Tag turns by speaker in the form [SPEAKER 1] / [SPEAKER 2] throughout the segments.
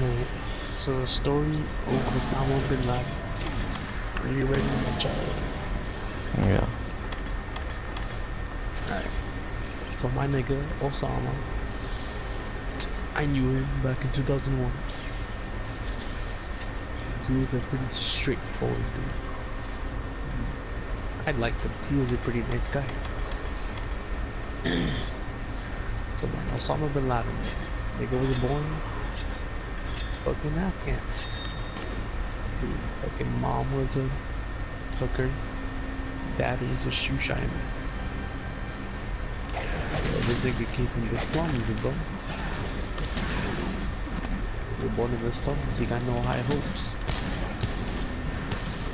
[SPEAKER 1] Alright, so the story of Osama bin Laden. Are you ready, my child?
[SPEAKER 2] Yeah.
[SPEAKER 1] Alright, so my nigga, Osama, I knew him back in 2001. He was a pretty straightforward dude. I liked him, he was a pretty nice guy. So man, Osama bin Laden, nigga was born fucking Afghan. Dude, fucking mom was a hooker, dad was a shoe shiner. This nigga came from the slums, bro. You're born in the slums, he got no high hopes.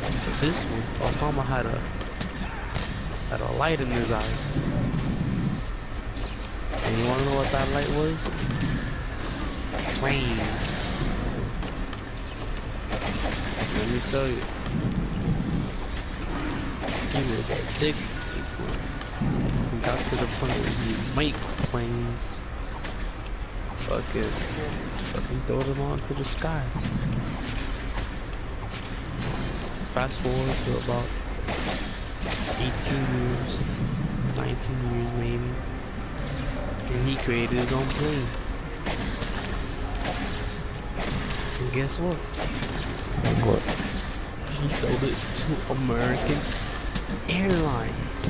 [SPEAKER 1] But this one, Osama had a light in his eyes. And you wanna know what that light was? Planes. Let me tell you. He was addicted to planes. He got to the point where he make planes. Fucking throw them onto the sky. Fast forward to about 18 years, 19 years maybe, and he created his own plane. And guess what?
[SPEAKER 2] What?
[SPEAKER 1] He sold it to American Airlines.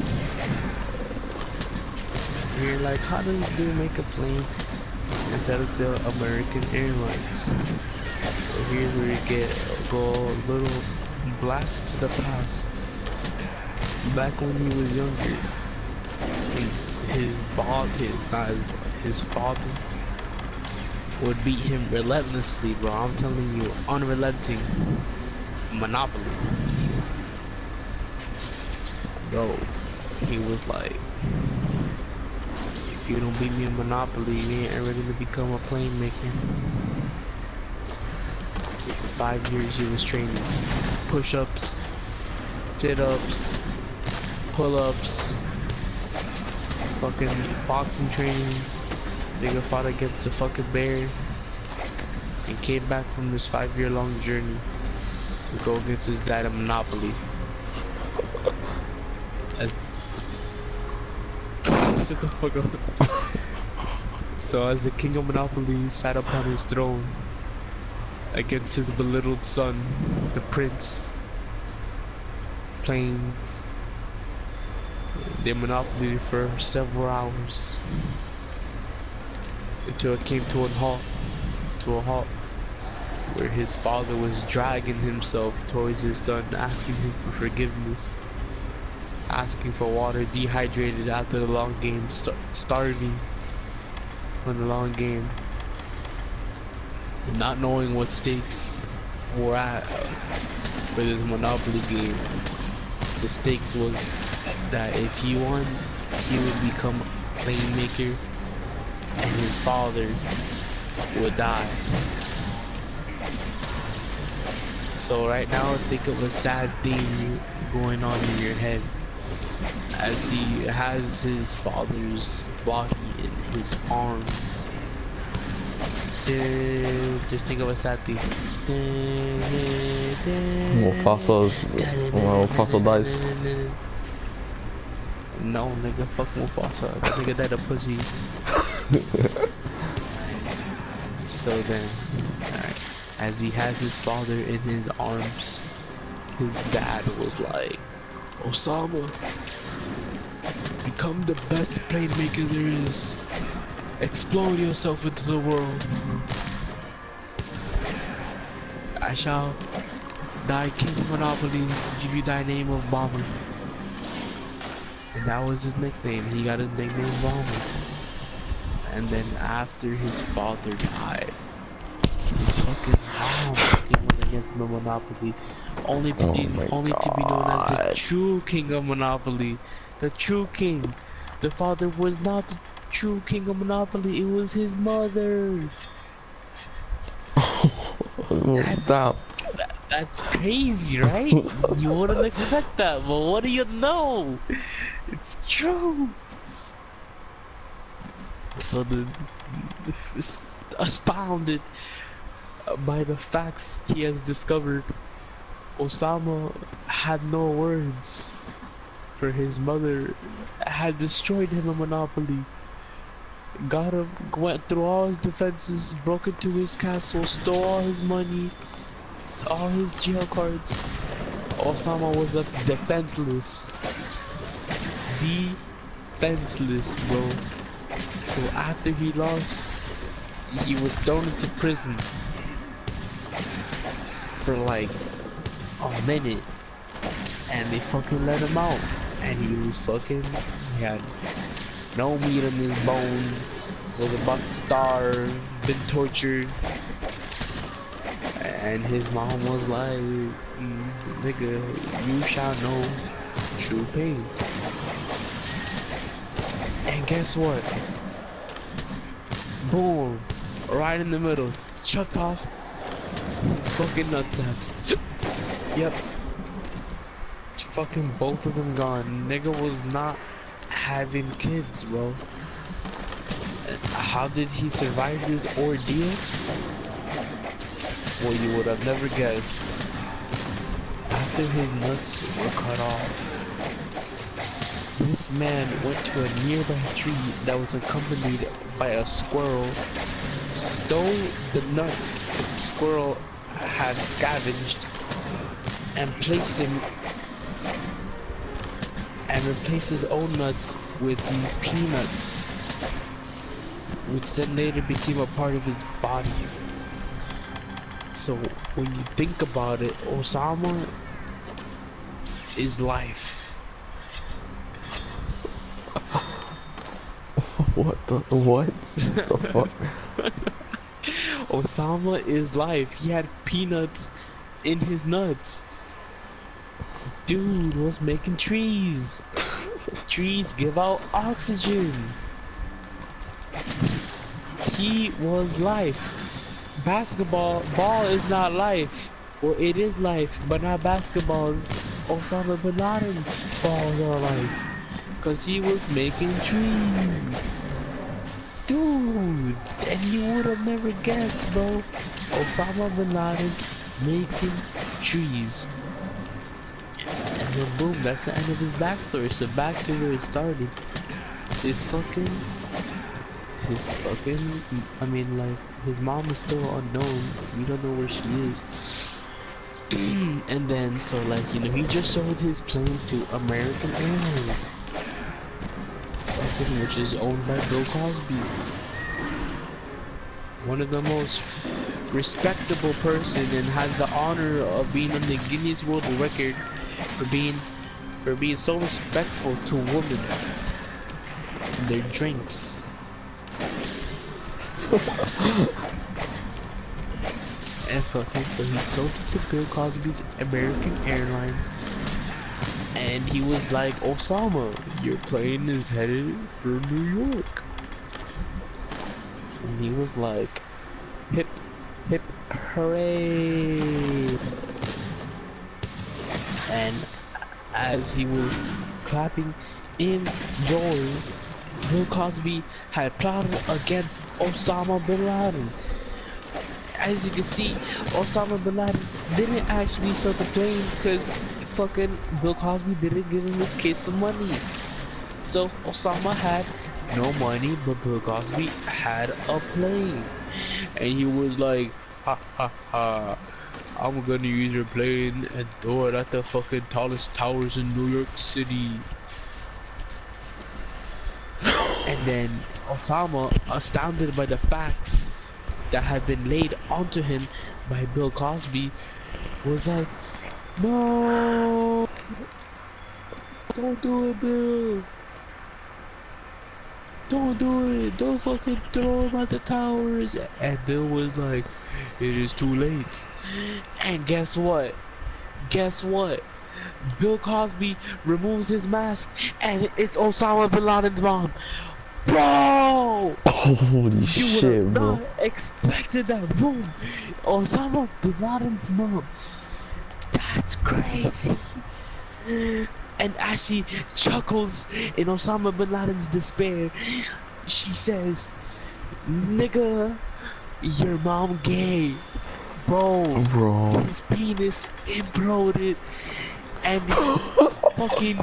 [SPEAKER 1] And you're like, how does this dude make a plane and sell it to American Airlines? So here's where you go a little blast to the past. Back when he was younger, his father would beat him relentlessly, bro. I'm telling you, unrelenting Monopoly. Bro, he was like, if you don't beat me in Monopoly, you ain't ready to become a plane maker. So for 5 years he was training push-ups, sit-ups, pull-ups, fucking boxing training. Nigga fought against a fucking bear and came back from this 5-year-long journey to go against his dad at Monopoly. As shut the fuck up. So as the king of Monopoly sat upon his throne against his belittled son, the prince, planes, they monopolied for several hours until it came to a halt, where his father was dragging himself towards his son, asking him for forgiveness, asking for water, dehydrated after the long game, starting on the long game, not knowing what stakes were at for this Monopoly game. The stakes was that if he won, he would become a plane maker and his father would die. So right now, think of a sad thing going on in your head as he has his father's body in his arms. Just think of a sad thing.
[SPEAKER 2] Mufasa dies.
[SPEAKER 1] No, nigga, fuck Mufasa. That nigga died a pussy. So then, alright, as he has his father in his arms, his dad was like, Osama, become the best plane maker there is. Explode yourself into the world. I shall thy king of Monopoly, give you thy name of Bomber. And that was his nickname. He got his nickname Bomber. And then after his father died, his fucking mom fucking went against the Monopoly. Only to be known as the true king of Monopoly. The true king. The father was not the true king of Monopoly, it was his mother. That's crazy, right? You wouldn't expect that, but what do you know? It's true. So the astounded By the facts he has discovered, Osama had no words, for his mother had destroyed him a monopoly. Got him, went through all his defenses, broke into his castle, stole all his money, all his jail cards. Osama was left defenseless. Defenseless, bro. So after he lost, he was thrown into prison for like a minute. And they fucking let him out. And he was fucking, he had no meat on his bones, was about to starve, been tortured. And his mom was like, nigga, you shall know true pain. And guess what? Boom, right in the middle, chopped off his fucking nutsacks. Yep. Fucking both of them gone. Nigga was not having kids, bro. How did he survive this ordeal? Well, you would have never guessed. After his nuts were cut off, this man went to a nearby tree that was accompanied by a squirrel, stole the nuts that the squirrel had scavenged, and placed him and replaced his own nuts with peanuts, which then later became a part of his body. So when you think about it, Osama is life.
[SPEAKER 2] What the fuck?
[SPEAKER 1] Osama is life. He had peanuts in his nuts. Dude was making trees. Trees give out oxygen. He was life. Ball is not life. Well, it is life, but not basketballs. Osama bin Laden balls are life. Cause he was making trees. Dude, and you would have never guessed, bro. Osama bin Laden making trees. And then boom, that's the end of his backstory. So back to where it started. I mean, like, his mom is still unknown. We don't know where she is. And then, so like, you know, he just sold his plane to American Airlines, which is owned by Bill Cosby. One of the most respectable person, and has the honor of being on the Guinness World Record for being so respectful to women and their drinks. And fucking, so he sold it to Bill Cosby's American Airlines, and he was like, Osama, your plane is headed for New York. And he was like, hip, hip, hooray. And as he was clapping in joy, Bill Cosby had plotted against Osama bin Laden. As you can see, Osama bin Laden didn't actually sell the plane because fucking Bill Cosby didn't give him his case of money. So Osama had no money, but Bill Cosby had a plane. And he was like, ha ha ha, I'm gonna use your plane and throw it at the fucking tallest towers in New York City. And then Osama, astounded by the facts that had been laid onto him by Bill Cosby, was like, no, don't do it, Bill. Don't do it. Don't fucking throw him at the towers. And Bill was like, it is too late. And guess what? Guess what? Bill Cosby removes his mask, and it's Osama bin Laden's mom. Bro!
[SPEAKER 2] Holy
[SPEAKER 1] You would
[SPEAKER 2] shit,
[SPEAKER 1] have
[SPEAKER 2] bro.
[SPEAKER 1] not expected that. Boom! Osama bin Laden's mom. That's crazy. And as she chuckles in Osama bin Laden's despair, she says, nigga, your mom gay. Bro,
[SPEAKER 2] Bro.
[SPEAKER 1] his penis imploded and he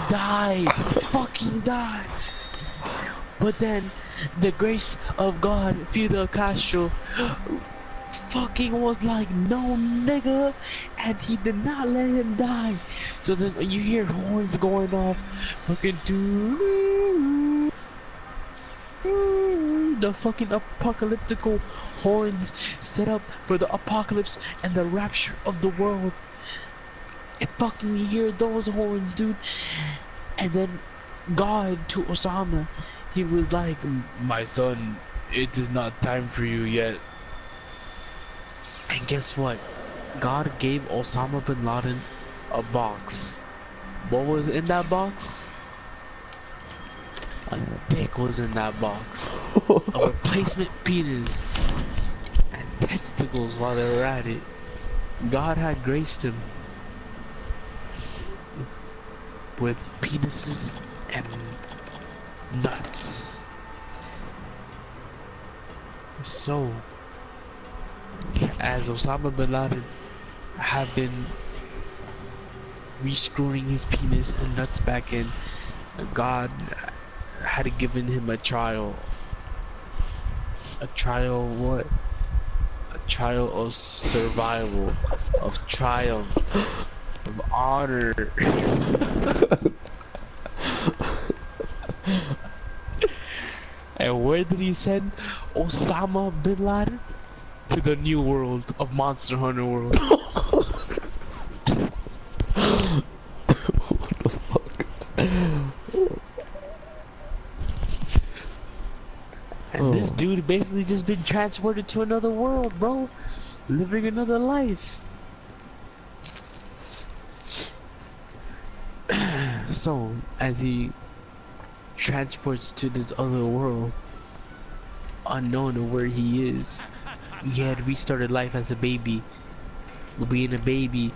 [SPEAKER 1] died. Fucking died. But then the grace of God, Fidel Castro, fucking was like, no nigga, and he did not let him die. So then you hear horns going off, fucking the fucking apocalyptical horns set up for the apocalypse and the rapture of the world. And fucking you hear those horns, dude. And then God to Osama, he was like, my son, it is not time for you yet. And guess what? God gave Osama bin Laden a box. What was in that box? A dick was in that box. A replacement penis. And testicles while they were at it. God had graced him with penises and nuts. So, as Osama bin Laden have been rescrewing his penis and nuts back in, God had given him a trial. A trial of what? A trial of survival, of triumph, of honor. And where did he send Osama bin Laden? To the new world of Monster Hunter World.
[SPEAKER 2] What the fuck?
[SPEAKER 1] And this dude basically just been transported to another world, bro. Living another life. So, as he transports to this other world, unknown of where he is, he had restarted life as a baby, being a baby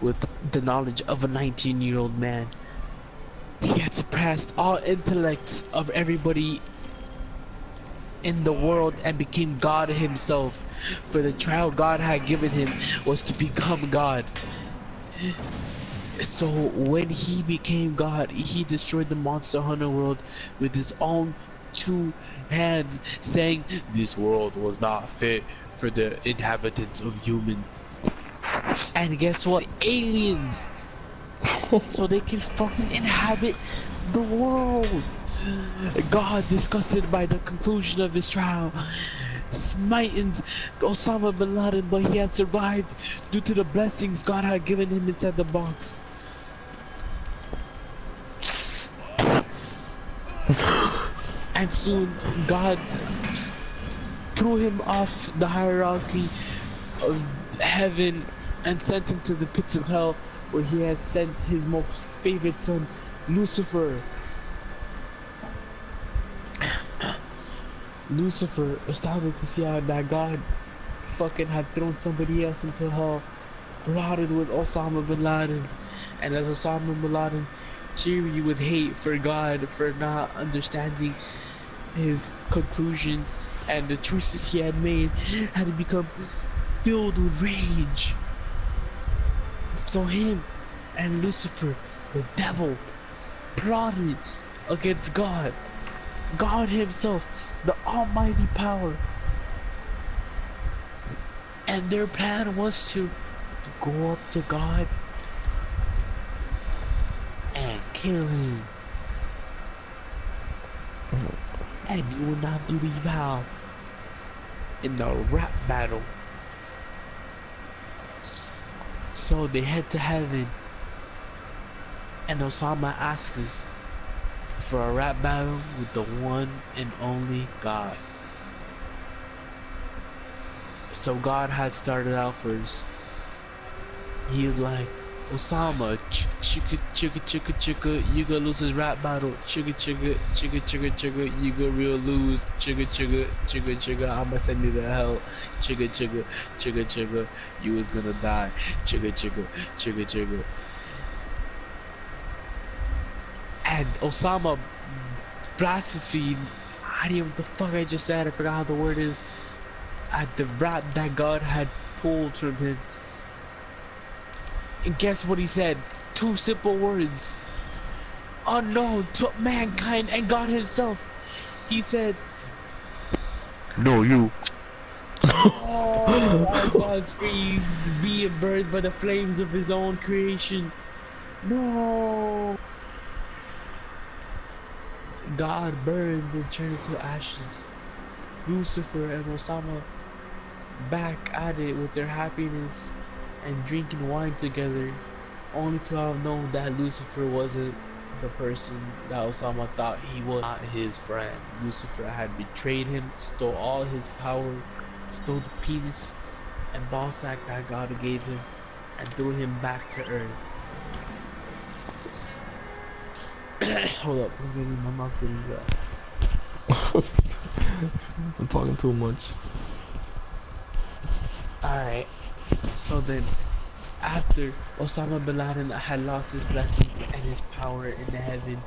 [SPEAKER 1] with the knowledge of a 19-year-old man. He had surpassed all intellects of everybody in the world and became God himself. For the trial God had given him was to become God. So when he became God, he destroyed the Monster Hunter world with his own two hands, saying this world was not fit for the inhabitants of human. And guess what? Aliens! So they can fucking inhabit the world. God, disgusted by the conclusion of his trial, smited Osama bin Laden, but he had survived due to the blessings God had given him inside the box. And soon God threw him off the hierarchy of heaven and sent him to the pits of hell, where he had sent his most favorite son, Lucifer. Lucifer astounded to see how that God fucking had thrown somebody else into hell, plotted with Osama bin Laden. And as Osama bin Laden teary with hate for God for not understanding his conclusion and the choices he had made, had become filled with rage. So him and Lucifer, the devil, plotted against God. God himself, the almighty power. And their plan was to go up to God and kill him. And you will not believe how. In the rap battle. So they head to heaven. And Osama asks for a rap battle with the one and only God. So God had started out first. He was like, Osama, chicka chicka chicka chicka, you gonna lose this rap battle. Chicka chicka chicka chicka chicka, you gonna real lose. Chicka chicka chicka chicka, I'ma send you to hell. Chicka chicka chicka chicka, you was gonna die. Chicka chicka chicka chicka. And Osama blasphemed. I don't know what the fuck I just said. I forgot how the word is. at the rat that God had pulled from him. And guess what he said? Two simple words. Unknown to mankind and God himself. He said, "No, you." Oh, as God screamed, being burned by the flames of his own creation. No. God burned and turned to ashes. Lucifer and Osama back at it with their happiness and drinking wine together, only to have known that Lucifer wasn't the person that Osama thought he was, not his friend. Lucifer had betrayed him, stole all his power, stole the penis and ball sack that God gave him, and threw him back to earth. Hold up, my mouth's getting dry.
[SPEAKER 2] I'm talking too much.
[SPEAKER 1] Alright, so then, after Osama bin Laden had lost his blessings and his power in the heaven,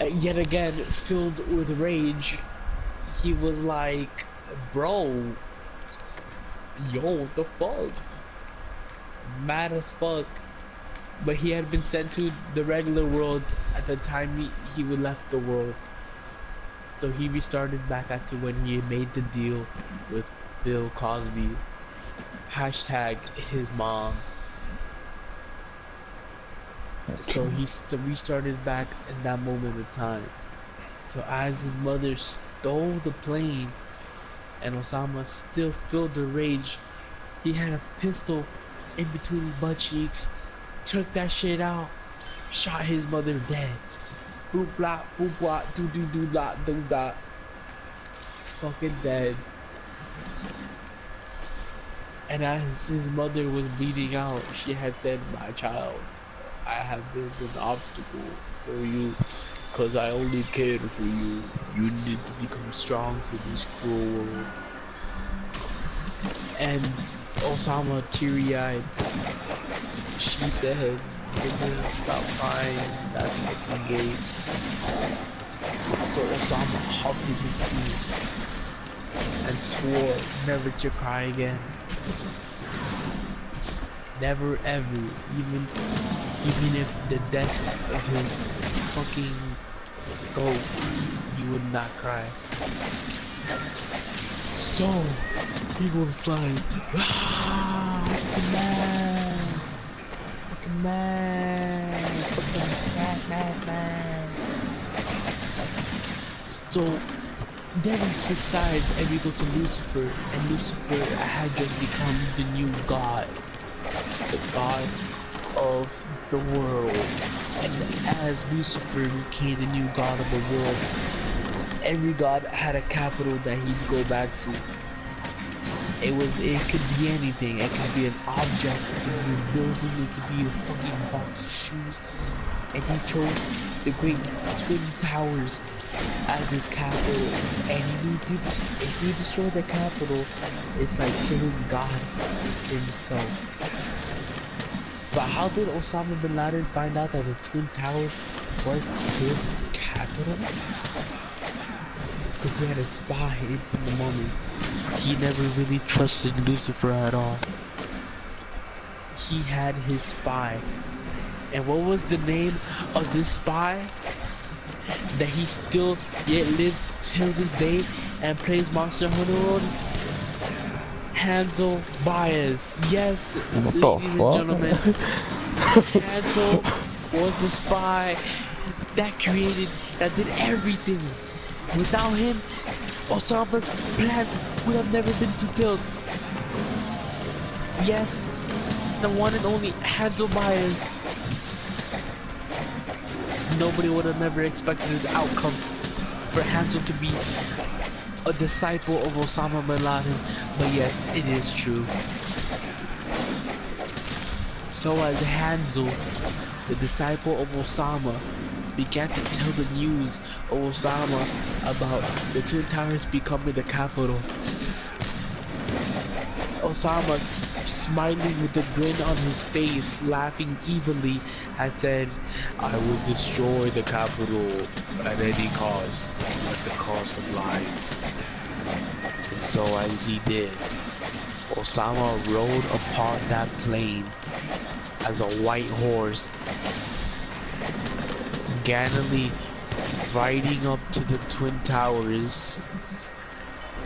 [SPEAKER 1] yet again filled with rage, he was like, bro, yo, what the fuck? Mad as fuck. But he had been sent to the regular world at the time he left the world. So he restarted back at to when he made the deal with Bill Cosby. Hashtag his mom. So he restarted back in that moment of time. So as his mother stole the plane and Osama still filled the rage, he had a pistol in between his butt cheeks, took that shit out, shot his mother dead. Boop blah, boop blah, do dot, do dot. Fucking dead. And as his mother was bleeding out, she had said, "My child, I have been an obstacle for you, cause I only cared for you. You need to become strong for this cruel world." And Osama, teary-eyed, she said, "Stop crying, that's fucking gay." So Osama halted his tears and swore never to cry again. Never ever, even if the death of his fucking goat, he would not cry. So he was like, ah, fucking mad. So then we switch sides and we go to Lucifer, and Lucifer had just become the new god, the god of the world. And as Lucifer became the new god of the world, every god had a capital that he'd go back to. It could be anything. It could be an object, it could be a building, it could be a fucking box of shoes. And he chose the great twin towers as his capital. And he knew if you destroy the capital, it's like killing God himself. But how did Osama bin Laden find out that the twin towers was his capital? It's because he had a spy in from the moment. He never really trusted Lucifer at all. He had his spy. And what was the name of this spy that he still yet lives till this day and plays Monster Hunter on? Hansel Bias. Yes, ladies and gentlemen, Hansel was the spy that did everything. Without him, Osama's plans would have never been fulfilled. Yes, the one and only Hansel Bias. Nobody would have never expected this outcome for Hansel to be a disciple of Osama bin Laden, but yes, it is true. So as Hansel, the disciple of Osama, began to tell the news of Osama about the Twin Towers becoming the capital, Osama, smiling with a grin on his face, laughing evilly, had said, "I will destroy the capital at any cost, at the cost of lives." And So as he did, Osama rode upon that plane as a white horse, gallantly riding up to the Twin Towers.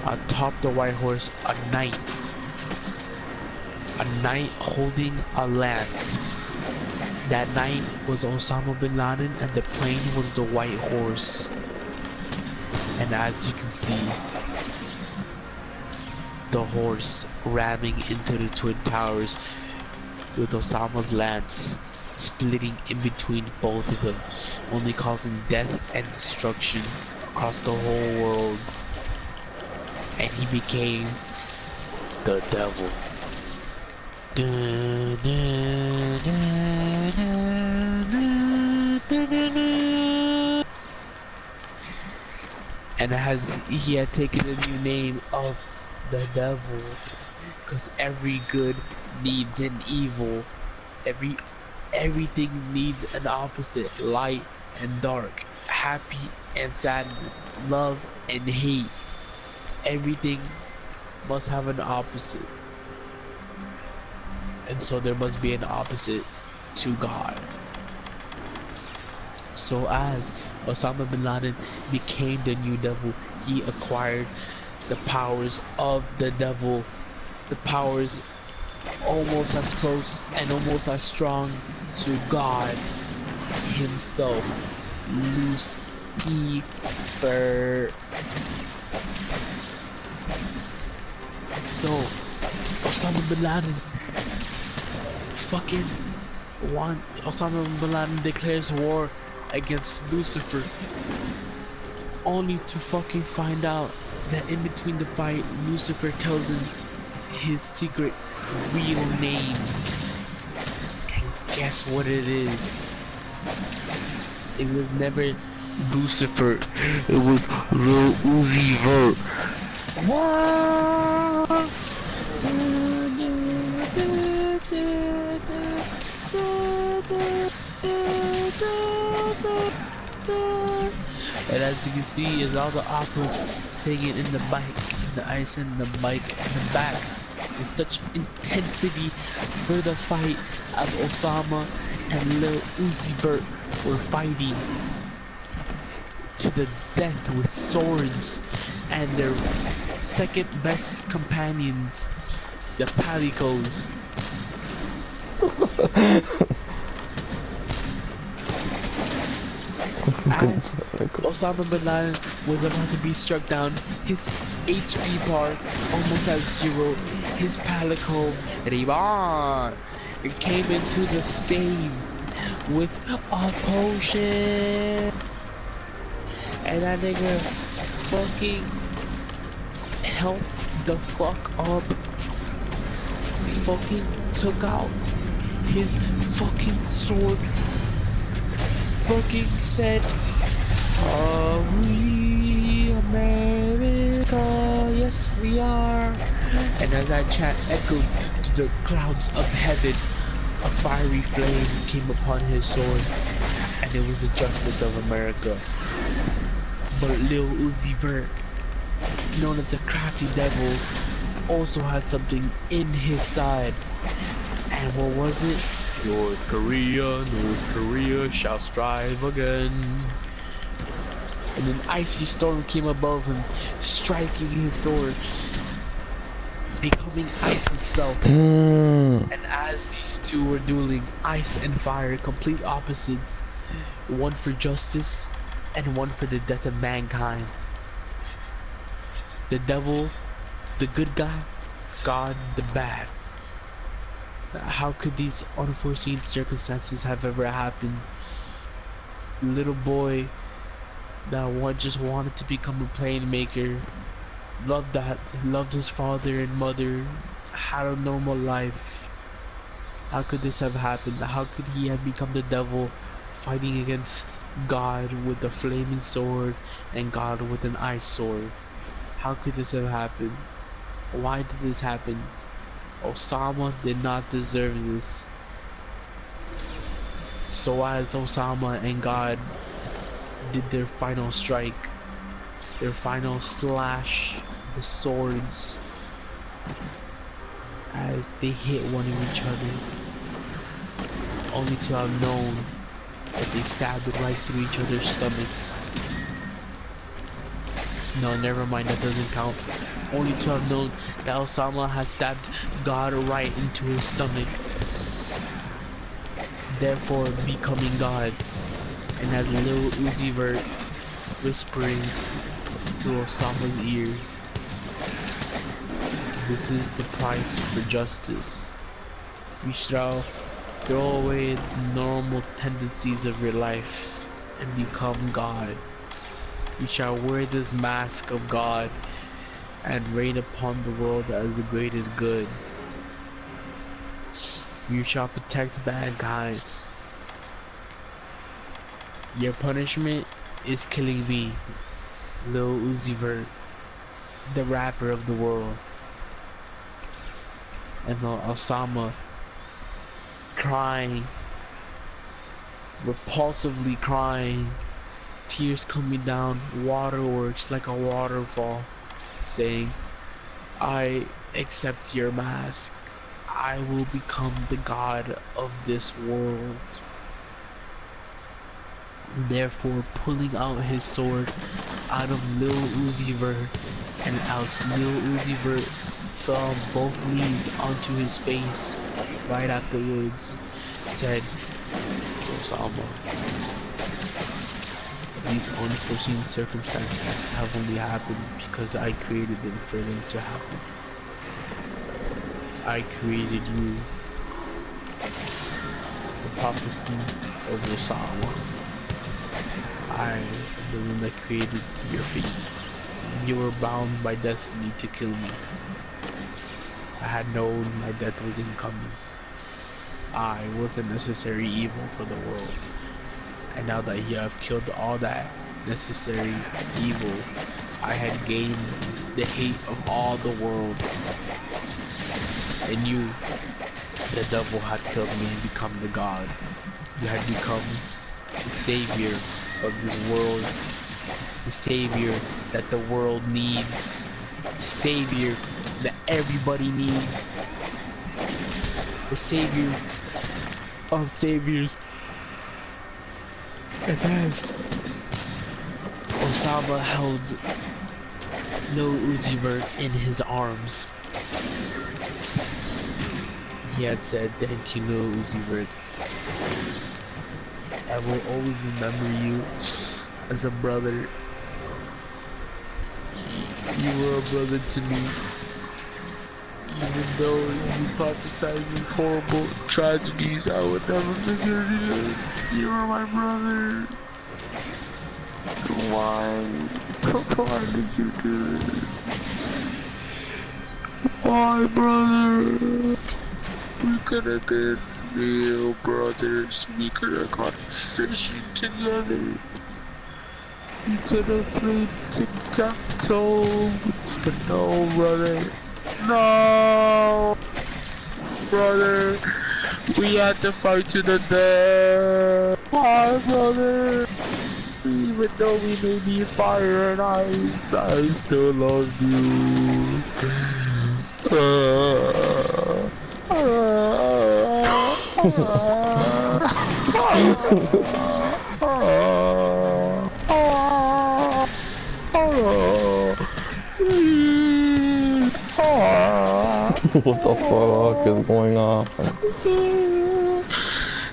[SPEAKER 1] Atop the white horse, a knight holding a lance. That knight was Osama bin Laden, and the plane was the white horse. And as you can see, the horse ramming into the Twin Towers with Osama's lance splitting in between both of them, only causing death and destruction across the whole world. And he became the devil. And as he had taken a new name of the devil, because every good needs an evil, everything needs an opposite, light and dark, happy and sadness, love and hate. Everything must have an opposite, and so there must be an opposite to God. So as Osama bin Laden became the new devil, he acquired the powers of the devil, the powers almost as close and almost as strong to God himself, Lucifer. So Osama bin Laden Osama bin Laden declares war against Lucifer, only to fucking find out that in between the fight, Lucifer tells him his secret real name. And guess what it is? It was never Lucifer, it was Lil Uzi Vert. What? And as you can see, is all the operas singing in the mic, in the ice, and the mic in the back with such intensity for the fight as Osama and Lil Uzi Vert were fighting to the death with swords, and their second best companions, the Palicos. As Osama bin Laden was about to be struck down, his HP bar almost at zero, his Palico Riban came into the save with a potion, and that nigga fucking held the fuck up, fucking took out his fucking sword, fucking said, "Are we America? Yes we are." And as that chant echoed to the clouds of heaven, a fiery flame came upon his sword, and it was the justice of America. But Lil Uzi Vert, known as the crafty devil, also had something in his side. And what was it? North Korea shall strive again. And an icy storm came above him, striking his sword, becoming ice itself. And as these two were dueling, ice and fire, complete opposites, one for justice and one for the death of mankind. The devil, the good guy, God, the bad. How could these unforeseen circumstances have ever happened? Little boy that just wanted to become a plane maker, loved his father and mother, had a normal life. How could this have happened? How could he have become the devil, fighting against God with a flaming sword and God with an ice sword? How could this have happened? Why did this happen? Osama did not deserve this. So as Osama and God did their final strike, their final slash, the swords as they hit one of each other, only to have known that they stabbed right through each other's stomachs. No, never mind, that doesn't count. Only to have known that Osama has stabbed God right into his stomach, therefore becoming God. And as Lil Uzi Vert whispering to Osama's ear, this is the price for justice. You shall throw away the normal tendencies of your life and become God. You shall wear this mask of God and reign upon the world as the greatest good. You shall protect mankind. Your punishment is killing me, Lil Uzi Vert, the rapper of the world. And Osama crying, repulsively crying, tears coming down, waterworks like a waterfall, saying, I accept your mask. I will become the god of this world. Therefore, pulling out his sword out of Lil Uzi Vert, and as Lil Uzi Vert fell on both knees onto his face right afterwards, said, Osama, these unforeseen circumstances have only happened because I created them for them to happen. I created you. The prophecy of Osama. I am the one that created your fate. You were bound by destiny to kill me. I had known my death was incoming. I was a necessary evil for the world. And now that you have killed all that necessary evil, I had gained the hate of all the world. And you, the devil, had killed me and become the god. You had become the savior of this world. The savior that the world needs. The savior that everybody needs. The savior of saviors. And as Osama held Lil Uzi Vert in his arms, he had said, thank you, Lil Uzi Vert. I will always remember you as a brother. You were a brother to me. Even though you prophesied these horrible tragedies, I would never forget you. You were my brother. Why? Why did you do this? Why, brother? We could have been real brothers. We could have gone fishing together. We could have played tic-tac-toe. But no, brother. No! Brother, we had to fight to the death. Why, brother? Even though we may be fire and ice, I still love you.
[SPEAKER 2] What the fuck is going on?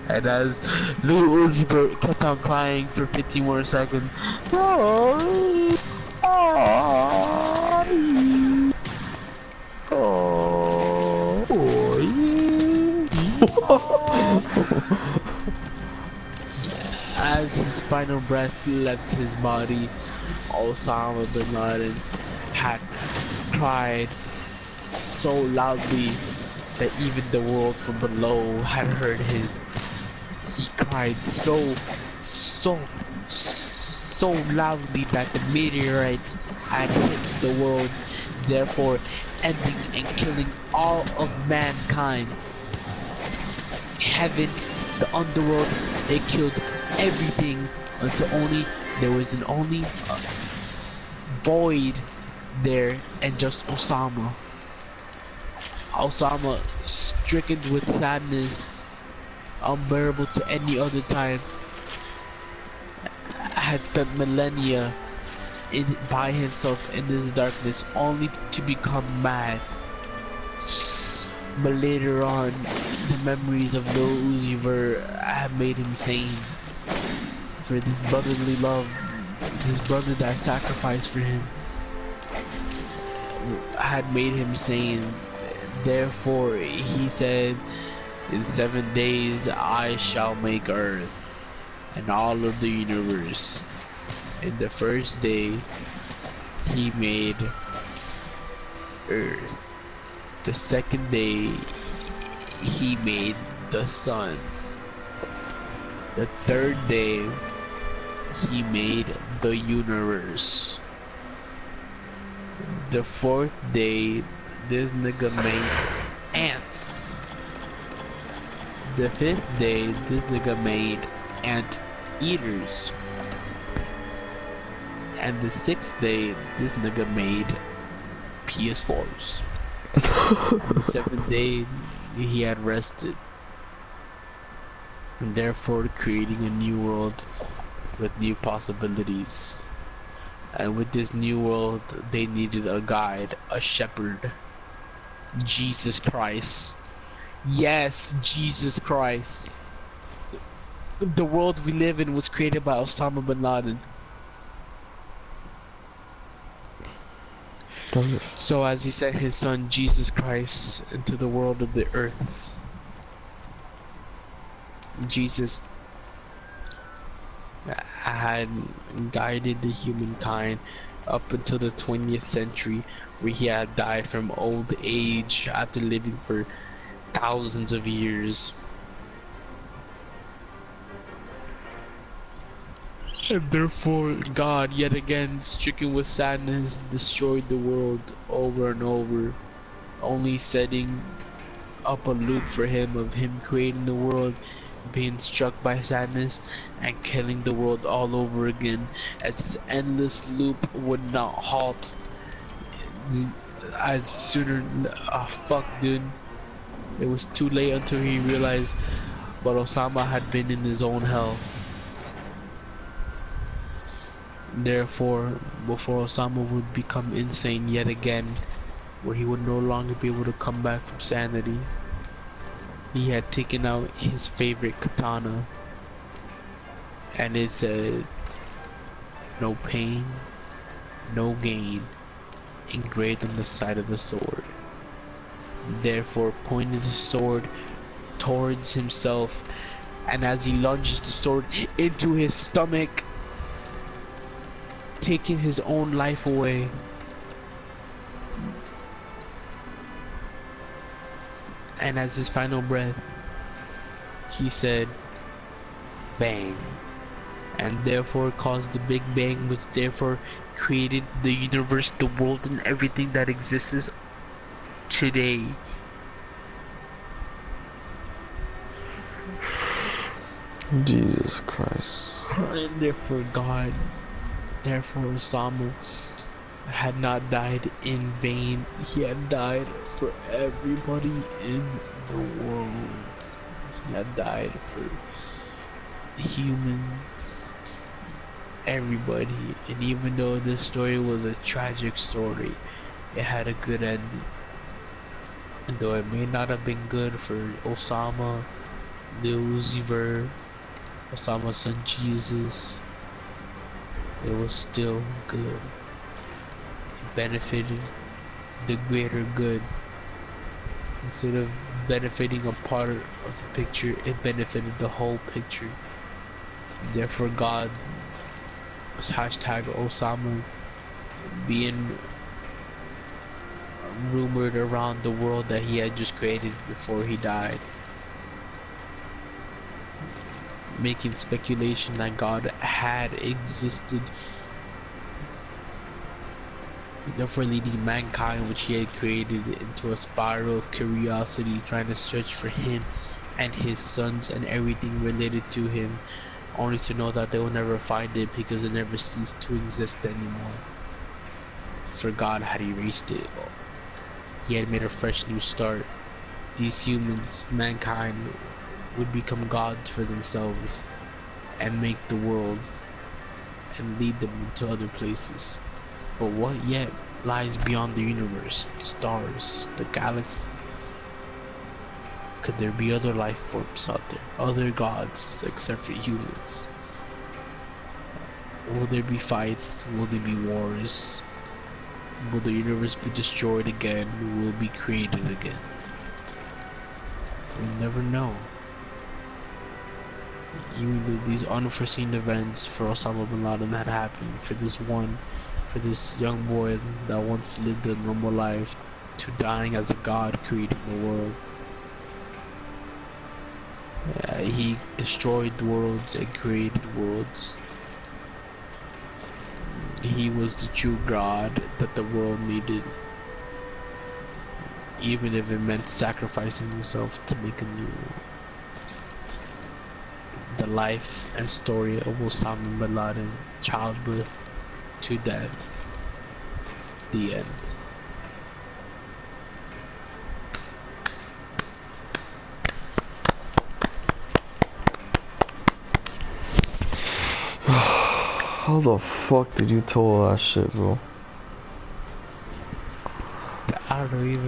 [SPEAKER 1] And as Lil Uzi Vert kept on crying for 15 more seconds. As his final breath left his body, Osama bin Laden had cried so loudly that even the world from below had heard him. He cried so loudly that the meteorites had hit the world, therefore ending and killing all of mankind. Heaven, the underworld, they killed everything until there was an only void there and just Osama. Osama, stricken with sadness unbearable to any other time, had spent millennia by himself in this darkness only to become mad. But later on, the memories of Lil Uzi Vert have made him sane. For this brotherly love, this brother that sacrificed for him, had made him sane. Therefore, he said, in 7 days I shall make earth and all of the universe. In the first day, he made earth. The second day, he made the sun. The third day, he made the universe. The fourth day, this nigga made ants. The fifth day, this nigga made ant eaters. And the sixth day, this nigga made PS4s. The seventh day, he had rested, and therefore creating a new world with new possibilities. And with this new world, they needed a guide, a shepherd. Jesus Christ. Yes, Jesus Christ. The world we live in was created by Osama bin Laden. So as he sent his son Jesus Christ into the world of the earth, Jesus had guided the humankind up until the 20th century, where he had died from old age after living for thousands of years. And therefore, God, yet again, stricken with sadness, destroyed the world over and over, only setting up a loop for him of him creating the world, being struck by sadness, and killing the world all over again, as this endless loop would not halt. I'd sooner... fuck, dude. It was too late until he realized what Osama had been in his own hell. Therefore, before Osama would become insane yet again, where he would no longer be able to come back from sanity, he had taken out his favorite katana, and it said, "No pain, no gain," engraved on the side of the sword. Therefore, pointed the sword towards himself, and as he lunges the sword into his stomach, taking his own life away. And as his final breath, he said, "Bang," and therefore caused the Big Bang, which therefore created the universe, the world, and everything that exists today.
[SPEAKER 2] Jesus Christ.
[SPEAKER 1] And therefore God, therefore Osama had not died in vain. He had died for everybody in the world. He had died for humans, everybody. And even though this story was a tragic story, it had a good ending. And though it may not have been good for Osama, Lil Uzi Vert, Osama's son Jesus, it was still good. It benefited the greater good. Instead of benefiting a part of the picture, it benefited the whole picture. Therefore God was hashtag Osama being rumored around the world that he had just created before he died, making speculation that God had existed, therefore leading mankind, which he had created, into a spiral of curiosity, trying to search for him and his sons and everything related to him, only to know that they will never find it because it never ceased to exist anymore. for God had erased it. He had made a fresh new start. These humans, mankind, would become gods for themselves and make the world and lead them into other places. But what yet lies beyond the universe, the stars, the galaxies? Could there be other life forms out there, other gods except for humans? Will there be fights? Will there be wars? Will the universe be destroyed again? Will it be created again? We'll never know. Even though these unforeseen events for Osama bin Laden had happened, for this young boy that once lived a normal life, to dying as a god creating the world. He destroyed worlds and created worlds. He was the true god that the world needed, even if it meant sacrificing himself to make a new world. The life and story of Osama bin Laden, childbirth to death, the end.
[SPEAKER 2] How the fuck did you tell that shit, bro?
[SPEAKER 1] I don't even